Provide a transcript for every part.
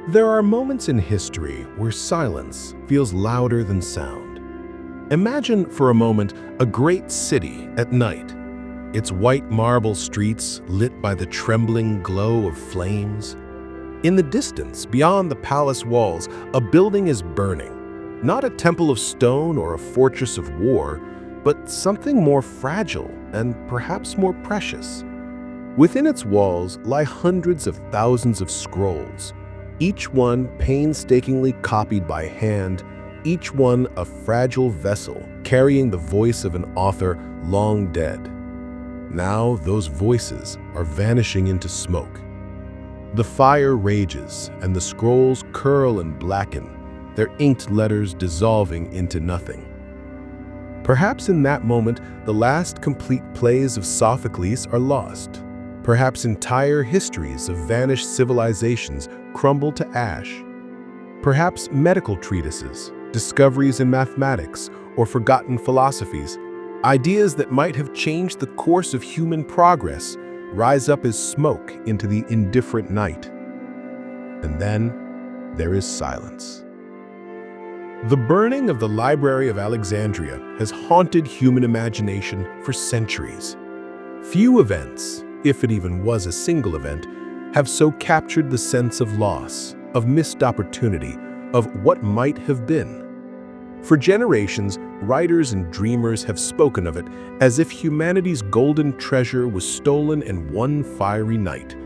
There are moments in history where silence feels louder than sound. Imagine for a moment a great city at night, its white marble streets lit by the trembling glow of flames. In the distance, beyond the palace walls, a building is burning. Not a temple of stone or a fortress of war, but something more fragile and perhaps more precious. Within its walls lie hundreds of thousands of scrolls, each one painstakingly copied by hand, each one a fragile vessel carrying the voice of an author long dead. Now those voices are vanishing into smoke. The fire rages and the scrolls curl and blacken, their inked letters dissolving into nothing. Perhaps in that moment, the last complete plays of Sophocles are lost. Perhaps entire histories of vanished civilizations crumble to ash. Perhaps medical treatises, discoveries in mathematics, or forgotten philosophies, ideas that might have changed the course of human progress, rise up as smoke into the indifferent night. And then there is silence. The burning of the Library of Alexandria has haunted human imagination for centuries. Few events, if it even was a single event, have so captured the sense of loss, of missed opportunity, of what might have been. For generations, writers and dreamers have spoken of it as if humanity's golden treasure was stolen in one fiery night,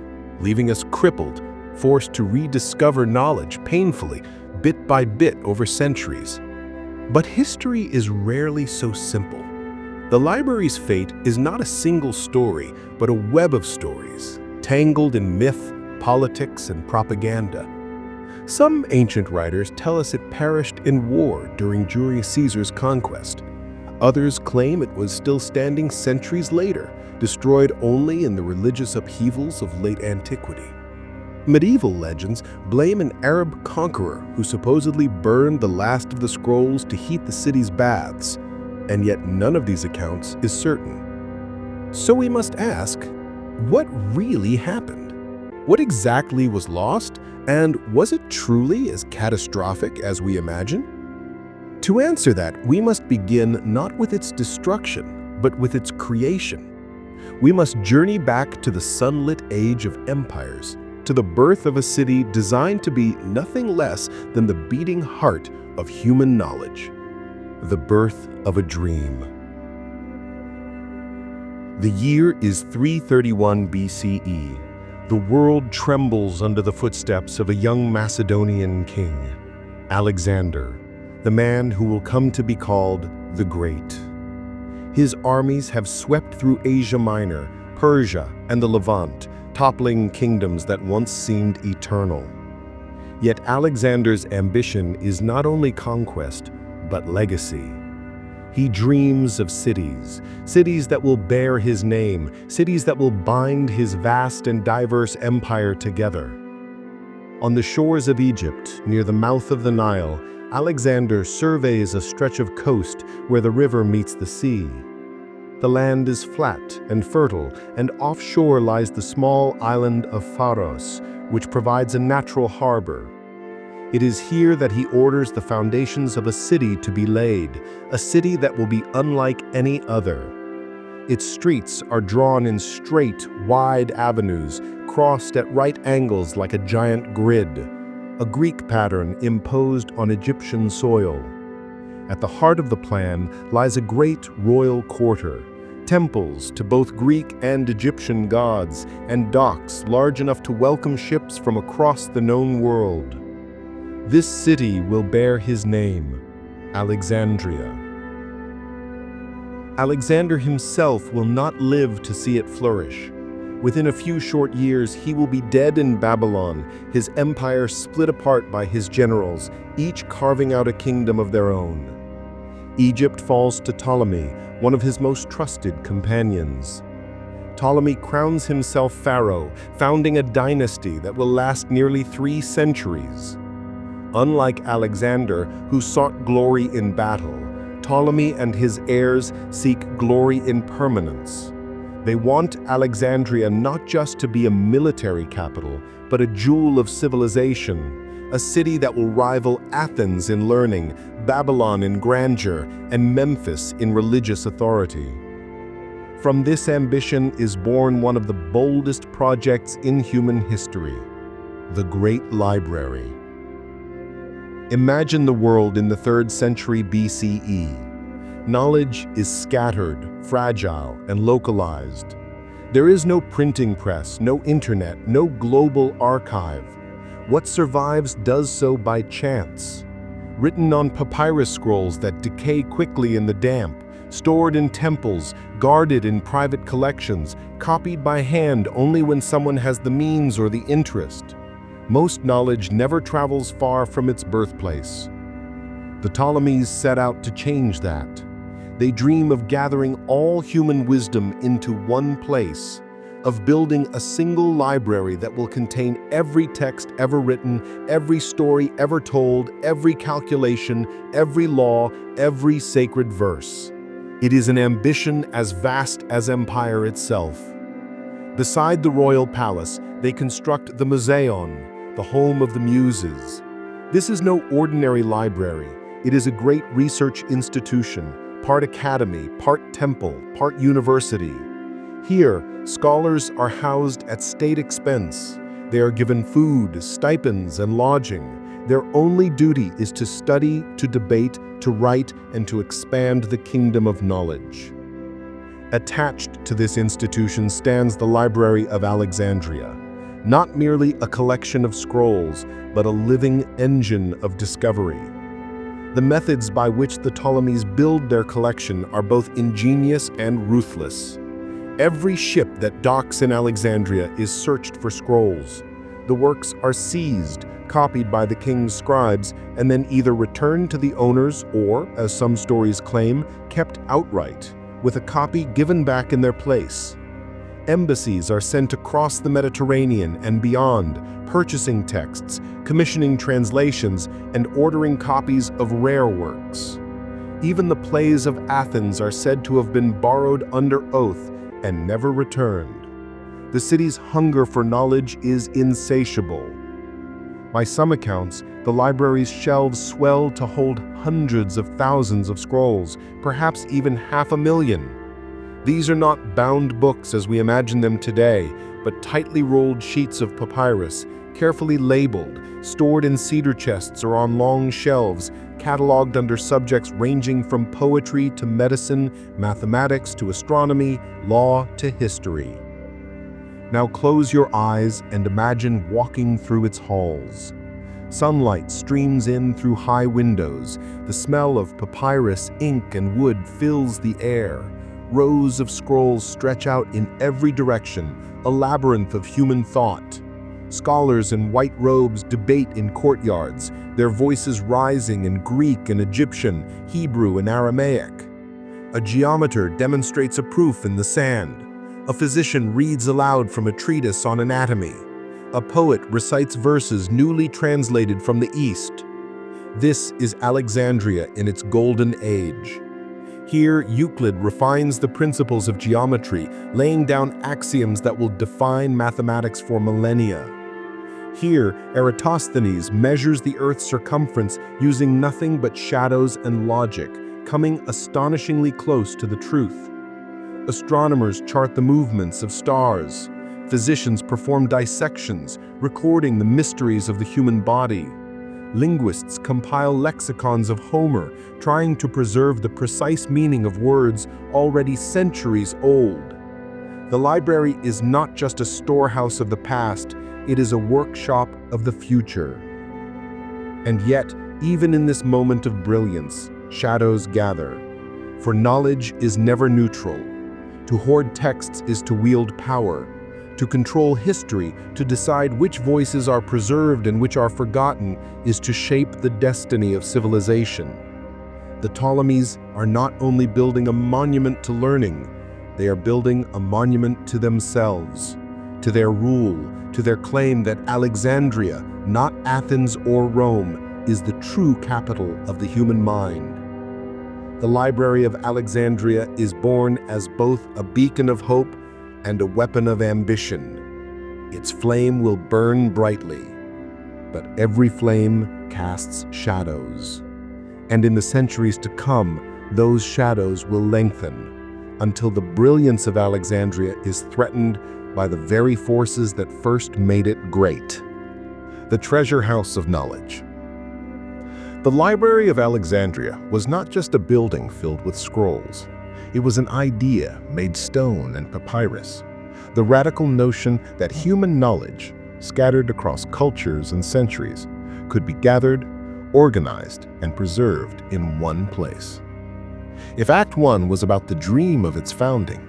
leaving us crippled, forced to rediscover knowledge painfully, bit by bit over centuries. But history is rarely so simple. The library's fate is not a single story, but a web of stories, tangled in myth, politics, and propaganda. Some ancient writers tell us it perished in war during Julius Caesar's conquest. Others claim it was still standing centuries later, destroyed only in the religious upheavals of late antiquity. Medieval legends blame an Arab conqueror who supposedly burned the last of the scrolls to heat the city's baths, and yet none of these accounts is certain. So we must ask, what really happened? What exactly was lost, and was it truly as catastrophic as we imagine? To answer that, we must begin not with its destruction, but with its creation. We must journey back to the sunlit age of empires, to the birth of a city designed to be nothing less than the beating heart of human knowledge. The birth of a dream. The year is 331 BCE. The world trembles under the footsteps of a young Macedonian king, Alexander, the man who will come to be called the Great. His armies have swept through Asia Minor, Persia, and the Levant, toppling kingdoms that once seemed eternal. Yet Alexander's ambition is not only conquest, but legacy. He dreams of cities that will bear his name, cities that will bind his vast and diverse empire together. On the shores of Egypt, near the mouth of the Nile, Alexander surveys a stretch of coast where the river meets the sea. The land is flat and fertile, and offshore lies the small island of Pharos, which provides a natural harbor. It is here that he orders the foundations of a city to be laid, a city that will be unlike any other. Its streets are drawn in straight, wide avenues, crossed at right angles like a giant grid, a Greek pattern imposed on Egyptian soil. At the heart of the plan lies a great royal quarter, temples to both Greek and Egyptian gods, and docks large enough to welcome ships from across the known world. This city will bear his name, Alexandria. Alexander himself will not live to see it flourish. Within a few short years, he will be dead in Babylon, his empire split apart by his generals, each carving out a kingdom of their own. Egypt falls to Ptolemy, one of his most trusted companions. Ptolemy crowns himself pharaoh, founding a dynasty that will last nearly 3 centuries. Unlike Alexander, who sought glory in battle, Ptolemy and his heirs seek glory in permanence. They want Alexandria not just to be a military capital, but a jewel of civilization, a city that will rival Athens in learning, Babylon in grandeur, and Memphis in religious authority. From this ambition is born one of the boldest projects in human history, the Great Library. Imagine the world in the 3rd century BCE. Knowledge is scattered, fragile, and localized. There is no printing press, no internet, no global archive. What survives does so by chance. Written on papyrus scrolls that decay quickly in the damp, stored in temples, guarded in private collections, copied by hand only when someone has the means or the interest. Most knowledge never travels far from its birthplace. The Ptolemies set out to change that. They dream of gathering all human wisdom into one place, of building a single library that will contain every text ever written, every story ever told, every calculation, every law, every sacred verse. It is an ambition as vast as empire itself. Beside the royal palace, they construct the Museion, the home of the Muses. This is no ordinary library. It is a great research institution, part academy, part temple, part university. Here, scholars are housed at state expense. They are given food, stipends, and lodging. Their only duty is to study, to debate, to write, and to expand the kingdom of knowledge. Attached to this institution stands the Library of Alexandria, not merely a collection of scrolls, but a living engine of discovery. The methods by which the Ptolemies build their collection are both ingenious and ruthless. Every ship that docks in Alexandria is searched for scrolls. The works are seized, copied by the king's scribes, and then either returned to the owners or, as some stories claim, kept outright, with a copy given back in their place. Embassies are sent across the Mediterranean and beyond, purchasing texts, commissioning translations, and ordering copies of rare works. Even the plays of Athens are said to have been borrowed under oath and never returned. The city's hunger for knowledge is insatiable. By some accounts, the library's shelves swell to hold hundreds of thousands of scrolls, perhaps even 500,000. These are not bound books as we imagine them today, but tightly rolled sheets of papyrus, carefully labeled, stored in cedar chests or on long shelves, cataloged under subjects ranging from poetry to medicine, mathematics to astronomy, law to history. Now close your eyes and imagine walking through its halls. Sunlight streams in through high windows. The smell of papyrus, ink, and wood fills the air. Rows of scrolls stretch out in every direction, a labyrinth of human thought. Scholars in white robes debate in courtyards, their voices rising in Greek and Egyptian, Hebrew and Aramaic. A geometer demonstrates a proof in the sand. A physician reads aloud from a treatise on anatomy. A poet recites verses newly translated from the East. This is Alexandria in its golden age. Here, Euclid refines the principles of geometry, laying down axioms that will define mathematics for millennia. Here, Eratosthenes measures the Earth's circumference using nothing but shadows and logic, coming astonishingly close to the truth. Astronomers chart the movements of stars. Physicians perform dissections, recording the mysteries of the human body. Linguists compile lexicons of Homer, trying to preserve the precise meaning of words already centuries old. The library is not just a storehouse of the past, it is a workshop of the future. And yet, even in this moment of brilliance, shadows gather. For knowledge is never neutral. To hoard texts is to wield power. To control history, to decide which voices are preserved and which are forgotten, is to shape the destiny of civilization. The Ptolemies are not only building a monument to learning, they are building a monument to themselves, to their rule, to their claim that Alexandria, not Athens or Rome, is the true capital of the human mind. The Library of Alexandria is born as both a beacon of hope and a weapon of ambition. Its flame will burn brightly. but every flame casts shadows. And in the centuries to come, those shadows will lengthen until the brilliance of Alexandria is threatened by the very forces that first made it great. The treasure house of knowledge. The Library of Alexandria was not just a building filled with scrolls. It was an idea made stone and papyrus. The radical notion that human knowledge, scattered across cultures and centuries, could be gathered, organized, and preserved in one place. If Act 1 was about the dream of its founding,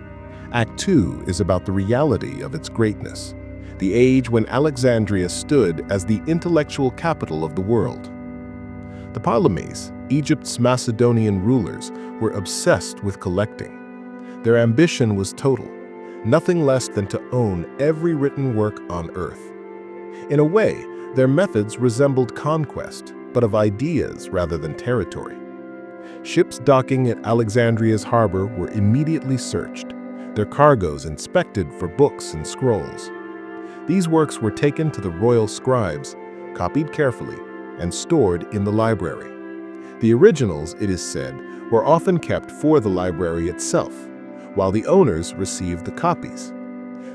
Act 2 is about the reality of its greatness, the age when Alexandria stood as the intellectual capital of the world. The Ptolemies, Egypt's Macedonian rulers, were obsessed with collecting. Their ambition was total, nothing less than to own every written work on earth. In a way, their methods resembled conquest, but of ideas rather than territory. Ships docking at Alexandria's harbor were immediately searched, their cargoes inspected for books and scrolls. These works were taken to the royal scribes, copied carefully, and stored in the library. The originals, it is said, were often kept for the library itself, while the owners received the copies.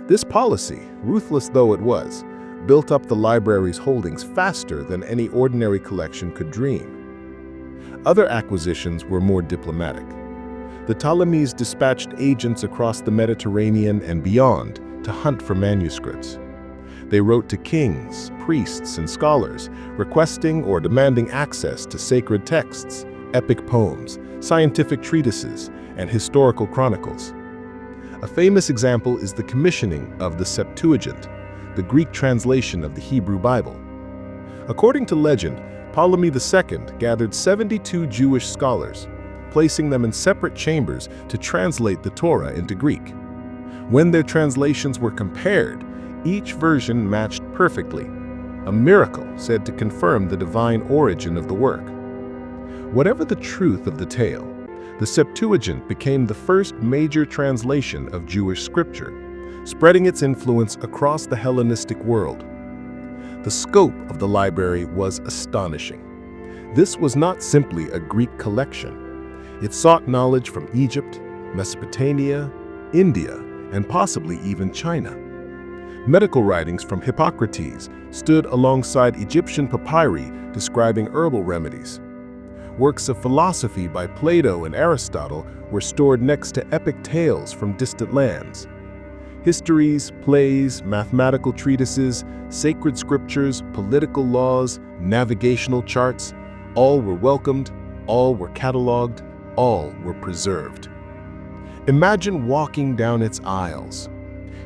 This policy, ruthless though it was, built up the library's holdings faster than any ordinary collection could dream. Other acquisitions were more diplomatic. The Ptolemies dispatched agents across the Mediterranean and beyond to hunt for manuscripts. They wrote to kings, priests, and scholars, requesting or demanding access to sacred texts, epic poems, scientific treatises, and historical chronicles. A famous example is the commissioning of the Septuagint, the Greek translation of the Hebrew Bible. According to legend, Ptolemy II gathered 72 Jewish scholars, placing them in separate chambers to translate the Torah into Greek. When their translations were compared, each version matched perfectly, a miracle said to confirm the divine origin of the work. Whatever the truth of the tale, the Septuagint became the first major translation of Jewish scripture, spreading its influence across the Hellenistic world. The scope of the library was astonishing. This was not simply a Greek collection. It sought knowledge from Egypt, Mesopotamia, India, and possibly even China. Medical writings from Hippocrates stood alongside Egyptian papyri describing herbal remedies. Works of philosophy by Plato and Aristotle were stored next to epic tales from distant lands. Histories, plays, mathematical treatises, sacred scriptures, political laws, navigational charts, all were welcomed, all were cataloged, all were preserved. Imagine walking down its aisles.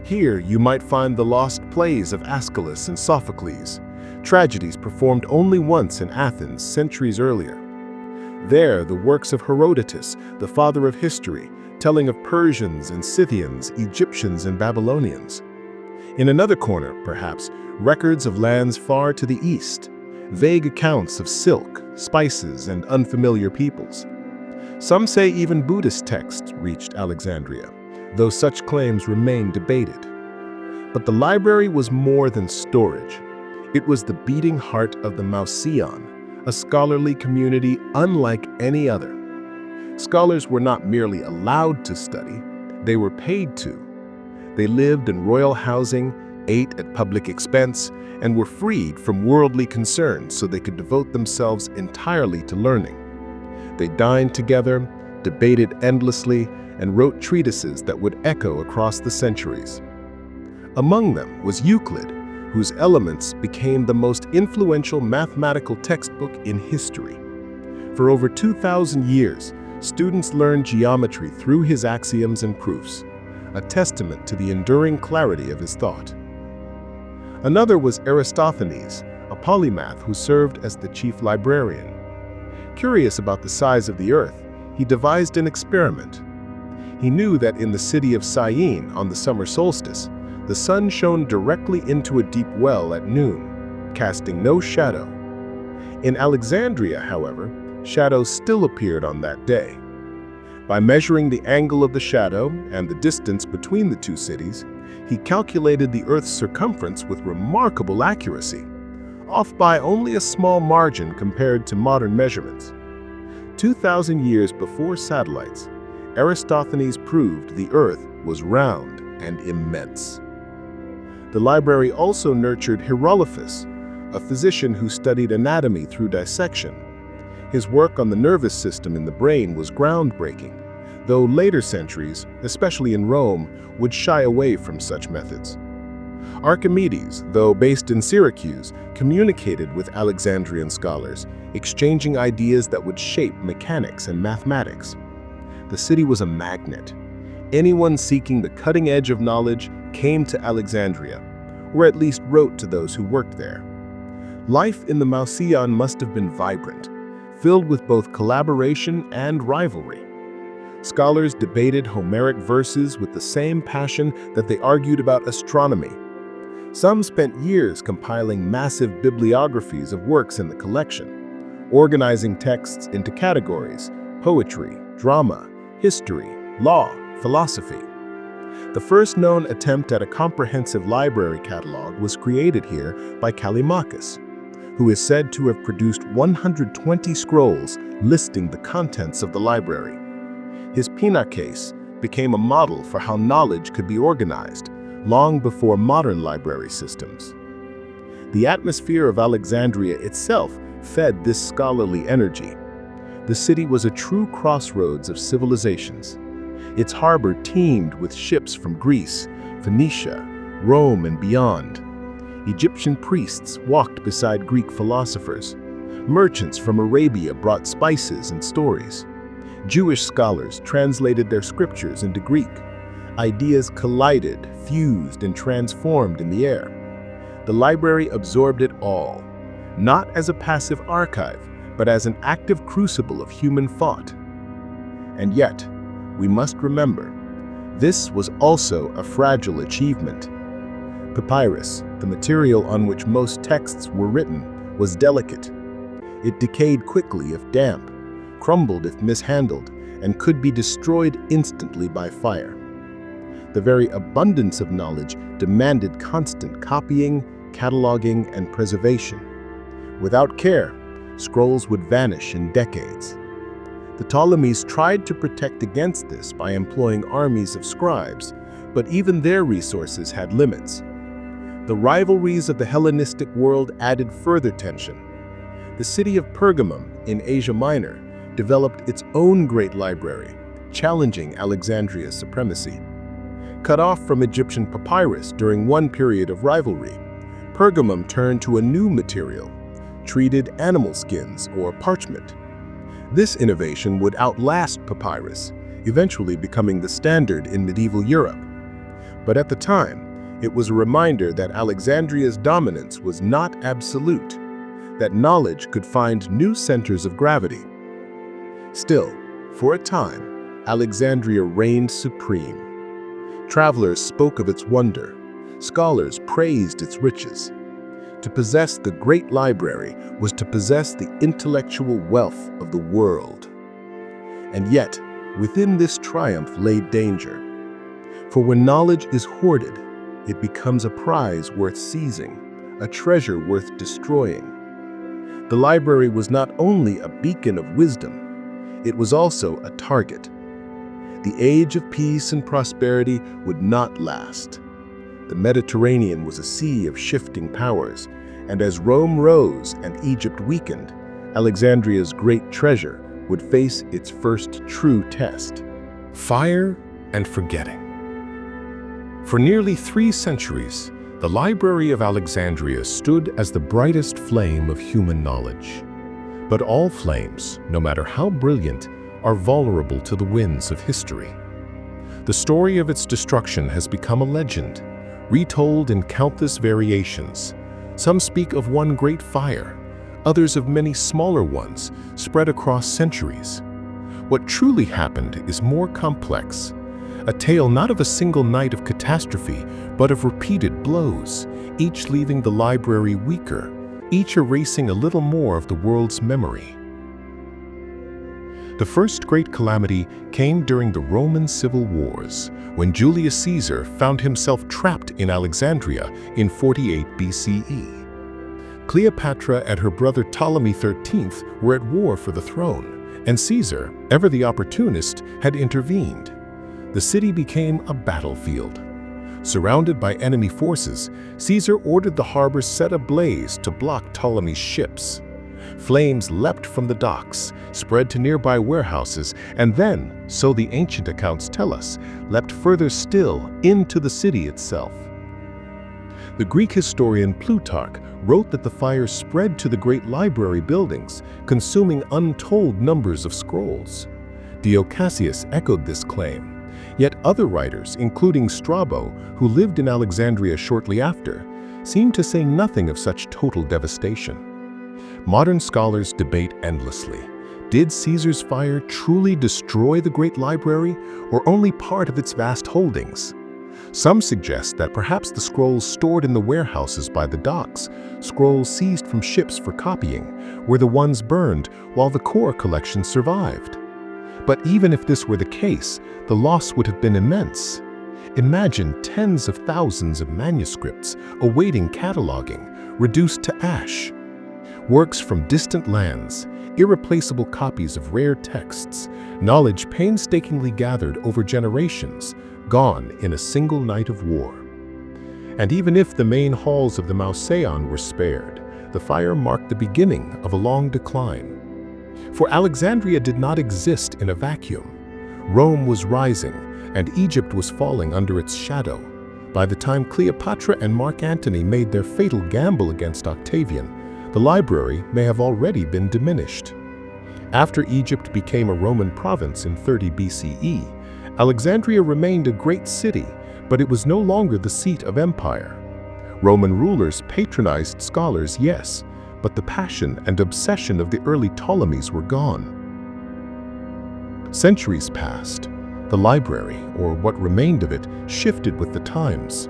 Here you might find the lost plays of Aeschylus and Sophocles, tragedies performed only once in Athens centuries earlier. There, the works of Herodotus, the father of history, telling of Persians and Scythians, Egyptians and Babylonians. In another corner, perhaps, records of lands far to the east, vague accounts of silk, spices, and unfamiliar peoples. Some say even Buddhist texts reached Alexandria, though such claims remain debated. But the library was more than storage. It was the beating heart of the Mauseon, a scholarly community unlike any other. Scholars were not merely allowed to study, they were paid to. They lived in royal housing, ate at public expense, and were freed from worldly concerns so they could devote themselves entirely to learning. They dined together, debated endlessly, and wrote treatises that would echo across the centuries. Among them was Euclid, whose Elements became the most influential mathematical textbook in history. For over 2,000 years, students learned geometry through his axioms and proofs, a testament to the enduring clarity of his thought. Another was Aristophanes, a polymath who served as the chief librarian. Curious about the size of the earth, he devised an experiment. He knew that in the city of Syene on the summer solstice, the sun shone directly into a deep well at noon, casting no shadow. In Alexandria, however, shadows still appeared on that day. By measuring the angle of the shadow and the distance between the two cities, he calculated the Earth's circumference with remarkable accuracy. off by only a small margin compared to modern measurements. 2,000 years before satellites, Eratosthenes proved the Earth was round and immense. The library also nurtured Hierolophus, a physician who studied anatomy through dissection. His work on the nervous system in the brain was groundbreaking, though later centuries, especially in Rome, would shy away from such methods. Archimedes, though based in Syracuse, communicated with Alexandrian scholars, exchanging ideas that would shape mechanics and mathematics. The city was a magnet. Anyone seeking the cutting edge of knowledge came to Alexandria, or at least wrote to those who worked there. Life in the Mauseon must have been vibrant, filled with both collaboration and rivalry. Scholars debated Homeric verses with the same passion that they argued about astronomy. Some spent years compiling massive bibliographies of works in the collection, organizing texts into categories: poetry, drama, history, law, philosophy. The first known attempt at a comprehensive library catalog was created here by Callimachus, who is said to have produced 120 scrolls listing the contents of the library. His Pina case became a model for how knowledge could be organized, long before modern library systems. The atmosphere of Alexandria itself fed this scholarly energy. The city was a true crossroads of civilizations. Its harbor teemed with ships from Greece, Phoenicia, Rome, and beyond. Egyptian priests walked beside Greek philosophers. Merchants from Arabia brought spices and stories. Jewish scholars translated their scriptures into Greek. Ideas collided, fused, and transformed in the air. The library absorbed it all, not as a passive archive, but as an active crucible of human thought. And yet, we must remember, this was also a fragile achievement. Papyrus, the material on which most texts were written, was delicate. It decayed quickly if damp, crumbled if mishandled, and could be destroyed instantly by fire. The very abundance of knowledge demanded constant copying, cataloging, and preservation. Without care, scrolls would vanish in decades. The Ptolemies tried to protect against this by employing armies of scribes, but even their resources had limits. The rivalries of the Hellenistic world added further tension. The city of Pergamum in Asia Minor developed its own great library, challenging Alexandria's supremacy. Cut off from Egyptian papyrus during one period of rivalry, Pergamum turned to a new material, treated animal skins or parchment. This innovation would outlast papyrus, eventually becoming the standard in medieval Europe. But at the time, it was a reminder that Alexandria's dominance was not absolute, that knowledge could find new centers of gravity. Still, for a time, Alexandria reigned supreme. Travelers spoke of its wonder. Scholars praised its riches. To possess the great library was to possess the intellectual wealth of the world. And yet, within this triumph lay danger. For when knowledge is hoarded, it becomes a prize worth seizing, a treasure worth destroying. The library was not only a beacon of wisdom, it was also a target. The age of peace and prosperity would not last. The Mediterranean was a sea of shifting powers, and as Rome rose and Egypt weakened, Alexandria's great treasure would face its first true test: Fire and forgetting. For nearly 3 centuries, the Library of Alexandria stood as the brightest flame of human knowledge. But all flames, no matter how brilliant, are vulnerable to the winds of history. The story of its destruction has become a legend, retold in countless variations. Some speak of one great fire, others of many smaller ones spread across centuries. What truly happened is more complex, a tale not of a single night of catastrophe, but of repeated blows, each leaving the library weaker, each erasing a little more of the world's memory. The first great calamity came during the Roman civil wars, when Julius Caesar found himself trapped in Alexandria in 48 BCE. Cleopatra and her brother Ptolemy XIII were at war for the throne, and Caesar, ever the opportunist, had intervened. The city became a battlefield. Surrounded by enemy forces, Caesar ordered the harbor set ablaze to block Ptolemy's ships. Flames leapt from the docks, spread to nearby warehouses, and then, so the ancient accounts tell us, leapt further still into the city itself. The Greek historian Plutarch wrote that the fire spread to the great library buildings, consuming untold numbers of scrolls. Dio Cassius echoed this claim. Yet other writers, including Strabo, who lived in Alexandria shortly after, seem to say nothing of such total devastation. Modern scholars debate endlessly. Did Caesar's fire truly destroy the great library, or only part of its vast holdings? Some suggest that perhaps the scrolls stored in the warehouses by the docks, scrolls seized from ships for copying, were the ones burned while the core collection survived. But even if this were the case, the loss would have been immense. Imagine tens of thousands of manuscripts awaiting cataloging, reduced to ash. Works from distant lands, irreplaceable copies of rare texts, knowledge painstakingly gathered over generations, gone in a single night of war. And even if the main halls of the Mauseon were spared, the fire marked the beginning of a long decline. For Alexandria did not exist in a vacuum. Rome was rising, and Egypt was falling under its shadow. By the time Cleopatra and Mark Antony made their fatal gamble against Octavian, the library may have already been diminished. After Egypt became a Roman province in 30 BCE, Alexandria remained a great city, but it was no longer the seat of empire. Roman rulers patronized scholars, yes, but the passion and obsession of the early Ptolemies were gone. Centuries passed. The library, or what remained of it, shifted with the times.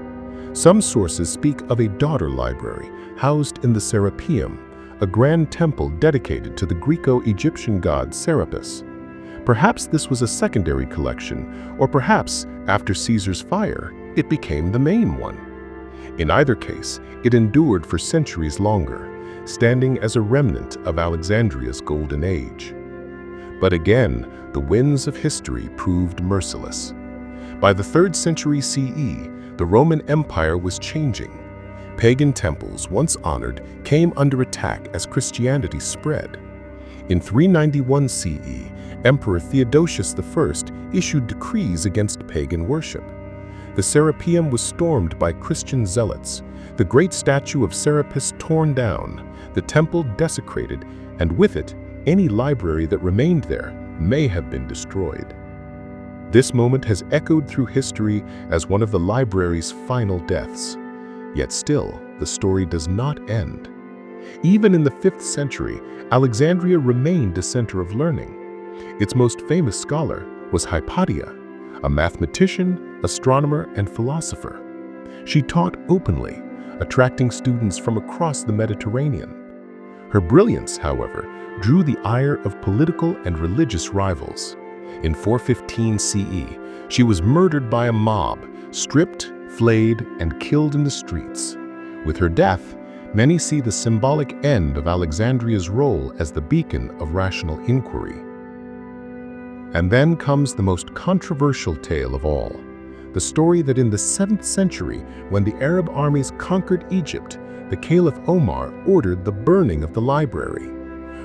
Some sources speak of a daughter library housed in the Serapeum, a grand temple dedicated to the Greco-Egyptian god Serapis. Perhaps this was a secondary collection, or perhaps, after Caesar's fire, it became the main one. In either case, it endured for centuries longer, standing as a remnant of Alexandria's golden age. But again, the winds of history proved merciless. By the 3rd century CE, the Roman Empire was changing. Pagan temples, once honored, came under attack as Christianity spread. In 391 CE, Emperor Theodosius I issued decrees against pagan worship. The Serapeum was stormed by Christian zealots, the great statue of Serapis torn down, the temple desecrated, and with it, any library that remained there may have been destroyed. This moment has echoed through history as one of the library's final deaths. Yet still, the story does not end. Even in the 5th century, Alexandria remained a center of learning. Its most famous scholar was Hypatia, a mathematician, astronomer, and philosopher. She taught openly, attracting students from across the Mediterranean. Her brilliance, however, drew the ire of political and religious rivals. In 415 CE, she was murdered by a mob, stripped, flayed, and killed in the streets. With her death, many see the symbolic end of Alexandria's role as the beacon of rational inquiry. And then comes the most controversial tale of all, the story that in the 7th century, when the Arab armies conquered Egypt, the Caliph Omar ordered the burning of the library.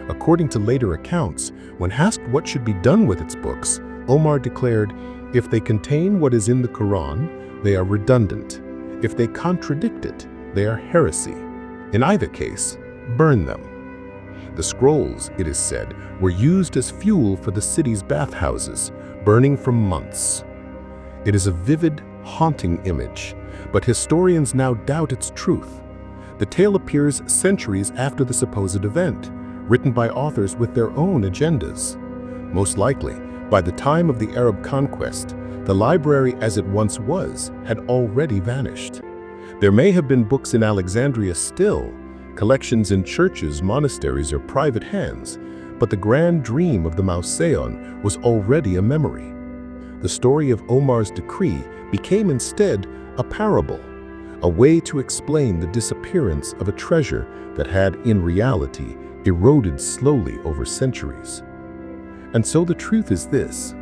According to later accounts, when asked what should be done with its books, Omar declared, "If they contain what is in the Quran, they are redundant. If they contradict it, they are heresy. In either case, burn them." The scrolls, it is said, were used as fuel for the city's bathhouses, burning for months. It is a vivid, haunting image, but historians now doubt its truth. The tale appears centuries after the supposed event, written by authors with their own agendas. Most likely, by the time of the Arab conquest, the library as it once was had already vanished. There may have been books in Alexandria still, collections in churches, monasteries, or private hands, but the grand dream of the Mauseon was already a memory. The story of Omar's decree became instead a parable, a way to explain the disappearance of a treasure that had, in reality, eroded slowly over centuries. And so the truth is this: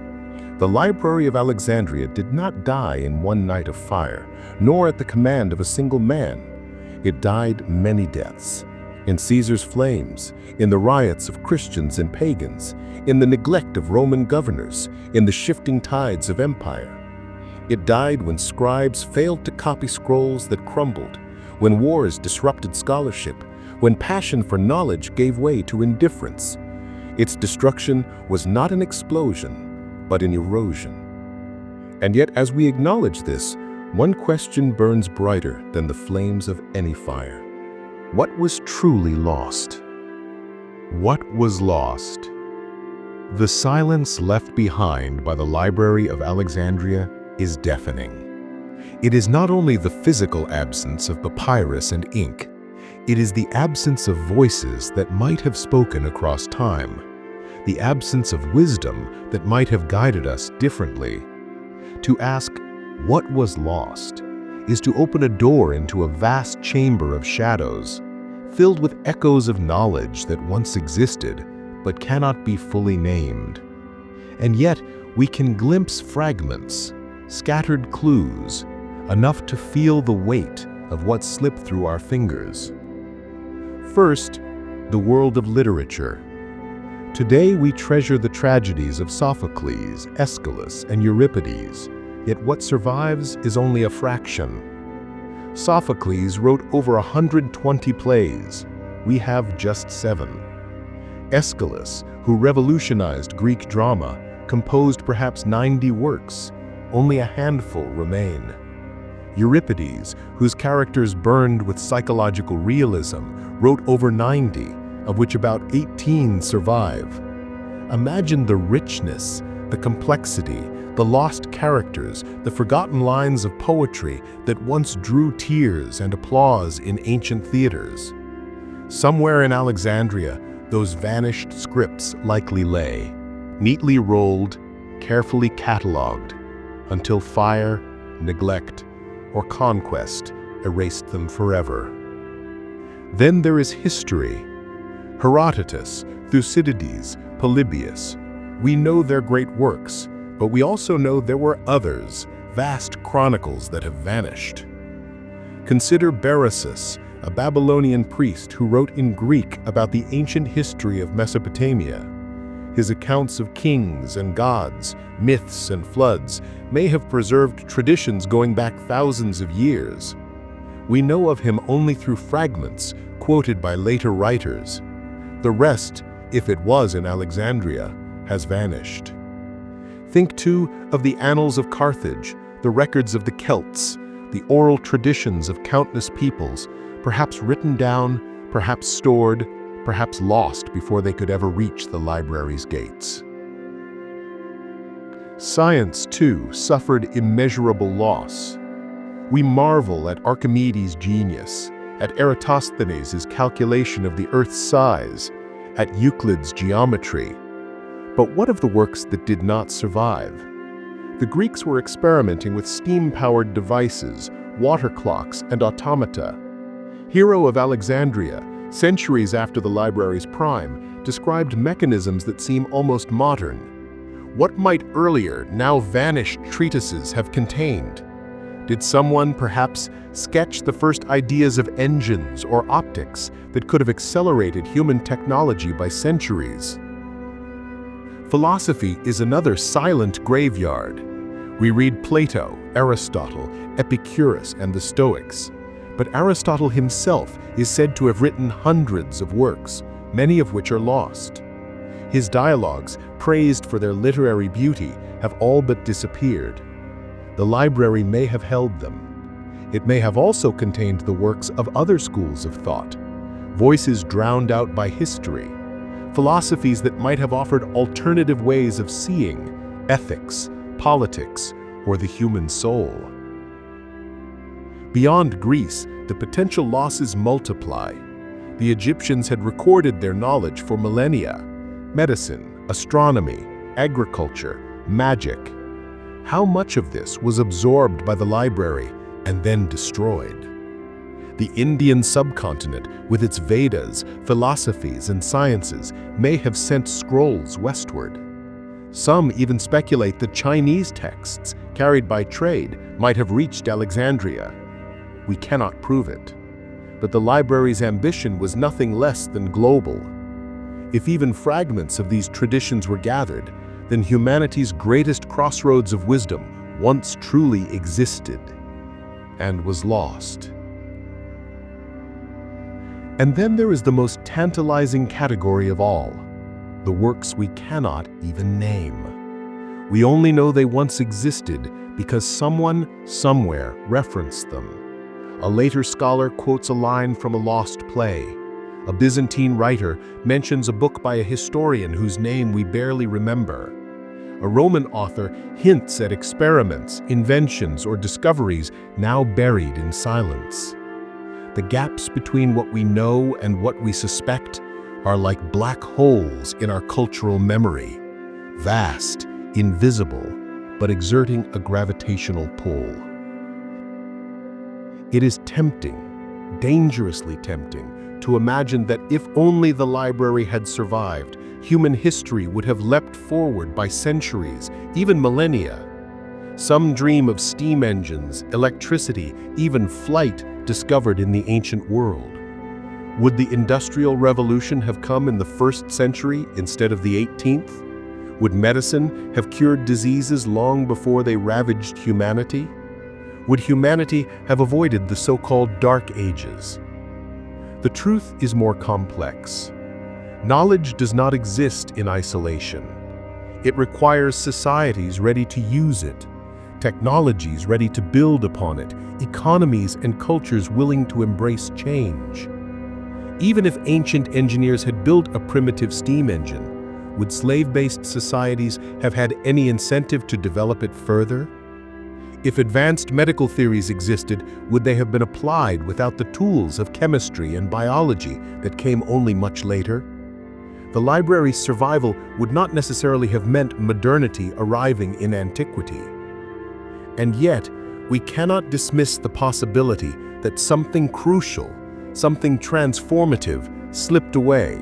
the Library of Alexandria did not die in one night of fire, nor at the command of a single man. It died many deaths. In Caesar's flames, in the riots of Christians and pagans, in the neglect of Roman governors, in the shifting tides of empire. It died when scribes failed to copy scrolls that crumbled, when wars disrupted scholarship, when passion for knowledge gave way to indifference. Its destruction was not an explosion, but an erosion. And yet, as we acknowledge this, one question burns brighter than the flames of any fire. What was truly lost? What was lost? The silence left behind by the Library of Alexandria is deafening. It is not only the physical absence of papyrus and ink, it is the absence of voices that might have spoken across time, the absence of wisdom that might have guided us differently. To ask, what was lost, is to open a door into a vast chamber of shadows, filled with echoes of knowledge that once existed, but cannot be fully named. And yet, we can glimpse fragments, scattered clues, enough to feel the weight of what slipped through our fingers. First, the world of literature. Today we treasure the tragedies of Sophocles, Aeschylus, and Euripides, yet what survives is only a fraction. Sophocles wrote over 120 plays. We have just 7. Aeschylus, who revolutionized Greek drama, composed perhaps 90 works. Only a handful remain. Euripides, whose characters burned with psychological realism, wrote over 90, of which about 18 survive. Imagine the richness, the complexity, the lost characters, the forgotten lines of poetry that once drew tears and applause in ancient theaters. Somewhere in Alexandria, those vanished scripts likely lay, neatly rolled, carefully catalogued, until fire, neglect, or conquest erased them forever. Then there is history. Herodotus, Thucydides, Polybius. We know their great works, but we also know there were others, vast chronicles that have vanished. Consider Berosus, a Babylonian priest who wrote in Greek about the ancient history of Mesopotamia. His accounts of kings and gods, myths and floods may have preserved traditions going back thousands of years. We know of him only through fragments quoted by later writers. The rest, if it was in Alexandria, has vanished. Think too of the annals of Carthage, the records of the Celts, the oral traditions of countless peoples, perhaps written down, perhaps stored, perhaps lost before they could ever reach the library's gates. Science, too, suffered immeasurable loss. We marvel at Archimedes' genius, at Eratosthenes' calculation of the Earth's size, at Euclid's geometry. But what of the works that did not survive? The Greeks were experimenting with steam-powered devices, water clocks, and automata. Hero of Alexandria, centuries after the library's prime, described mechanisms that seem almost modern. What might earlier, now vanished treatises have contained? Did someone perhaps sketch the first ideas of engines or optics that could have accelerated human technology by centuries? Philosophy is another silent graveyard. We read Plato, Aristotle, Epicurus, and the Stoics. But Aristotle himself is said to have written hundreds of works, many of which are lost. His dialogues, praised for their literary beauty, have all but disappeared. The library may have held them. It may have also contained the works of other schools of thought, voices drowned out by history, philosophies that might have offered alternative ways of seeing ethics, politics, or the human soul. Beyond Greece, the potential losses multiply. The Egyptians had recorded their knowledge for millennia: medicine, astronomy, agriculture, magic. How much of this was absorbed by the library and then destroyed? The Indian subcontinent, with its Vedas, philosophies, and sciences, may have sent scrolls westward. Some even speculate that Chinese texts, carried by trade, might have reached Alexandria. We cannot prove it. But the library's ambition was nothing less than global. If even fragments of these traditions were gathered, then humanity's greatest crossroads of wisdom once truly existed and was lost. And then there is the most tantalizing category of all, the works we cannot even name. We only know they once existed because someone, somewhere, referenced them. A later scholar quotes a line from a lost play. A Byzantine writer mentions a book by a historian whose name we barely remember. A Roman author hints at experiments, inventions, or discoveries now buried in silence. The gaps between what we know and what we suspect are like black holes in our cultural memory, vast, invisible, but exerting a gravitational pull. It is tempting, dangerously tempting, to imagine that if only the library had survived, human history would have leapt forward by centuries, even millennia. Some dream of steam engines, electricity, even flight discovered in the ancient world. Would the Industrial Revolution have come in the 1st century instead of the 18th? Would medicine have cured diseases long before they ravaged humanity? Would humanity have avoided the so-called Dark Ages? The truth is more complex. Knowledge does not exist in isolation. It requires societies ready to use it, technologies ready to build upon it, economies and cultures willing to embrace change. Even if ancient engineers had built a primitive steam engine, would slave-based societies have had any incentive to develop it further? If advanced medical theories existed, would they have been applied without the tools of chemistry and biology that came only much later? The library's survival would not necessarily have meant modernity arriving in antiquity. And yet, we cannot dismiss the possibility that something crucial, something transformative, slipped away.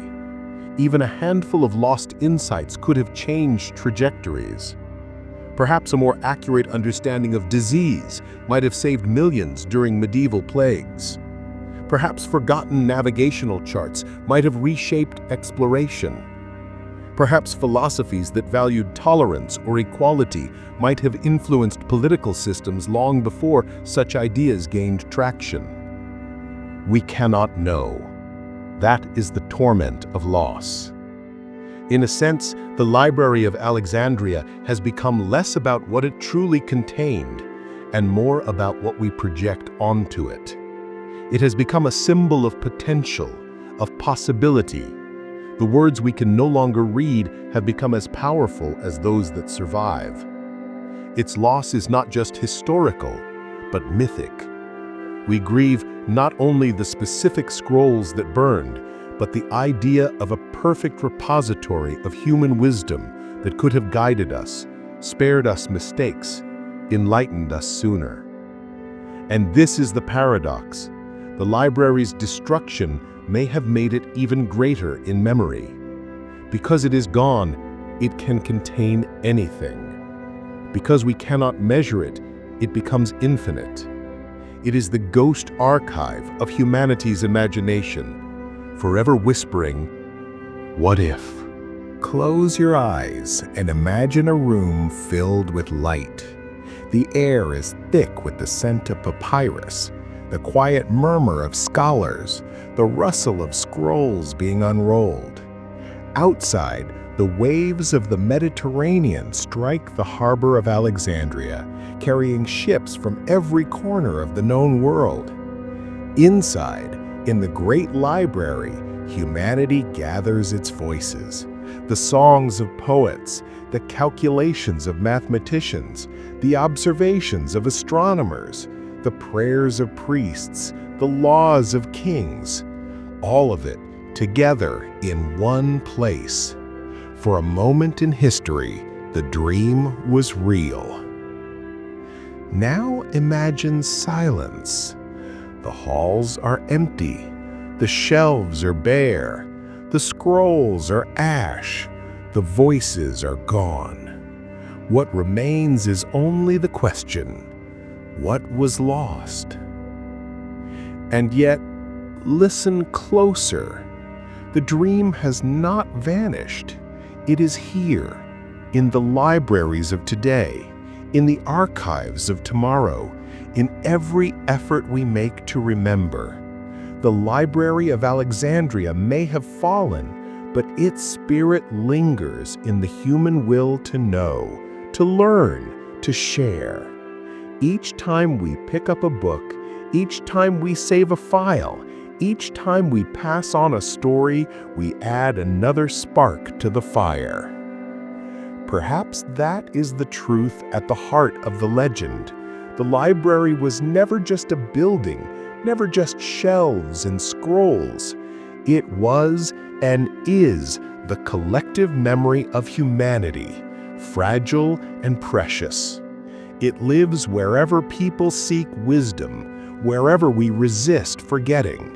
Even a handful of lost insights could have changed trajectories. Perhaps a more accurate understanding of disease might have saved millions during medieval plagues. Perhaps forgotten navigational charts might have reshaped exploration. Perhaps philosophies that valued tolerance or equality might have influenced political systems long before such ideas gained traction. We cannot know. That is the torment of loss. In a sense, the Library of Alexandria has become less about what it truly contained and more about what we project onto it. It has become a symbol of potential, of possibility. The words we can no longer read have become as powerful as those that survive. Its loss is not just historical, but mythic. We grieve not only the specific scrolls that burned, but the idea of a perfect repository of human wisdom that could have guided us, spared us mistakes, enlightened us sooner. And this is the paradox. The library's destruction may have made it even greater in memory. Because it is gone, it can contain anything. Because we cannot measure it, it becomes infinite. It is the ghost archive of humanity's imagination, forever whispering, "What if?" Close your eyes and imagine a room filled with light. The air is thick with the scent of papyrus, the quiet murmur of scholars, the rustle of scrolls being unrolled. Outside, the waves of the Mediterranean strike the harbor of Alexandria, carrying ships from every corner of the known world. Inside, in the great library, humanity gathers its voices. The songs of poets, the calculations of mathematicians, the observations of astronomers, the prayers of priests, the laws of kings, all of it together in one place. For a moment in history, the dream was real. Now imagine silence, The halls are empty. The shelves are bare. The scrolls are ash. The voices are gone. What remains is only the question, what was lost? And yet, listen closer. The dream has not vanished. It is here, in the libraries of today, in the archives of tomorrow, in every effort we make to remember. The Library of Alexandria may have fallen, but its spirit lingers in the human will to know, to learn, to share. Each time we pick up a book, each time we save a file, each time we pass on a story, we add another spark to the fire. Perhaps that is the truth at the heart of the legend. The library was never just a building, never just shelves and scrolls. It was and is the collective memory of humanity, fragile and precious. It lives wherever people seek wisdom, wherever we resist forgetting.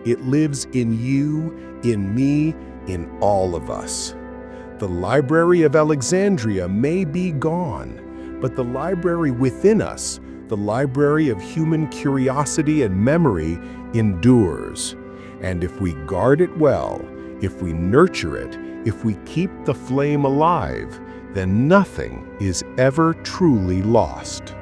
It lives in you, in me, in all of us. The Library of Alexandria may be gone, but the library within us, the library of human curiosity and memory, endures. And if we guard it well, if we nurture it, if we keep the flame alive, then nothing is ever truly lost.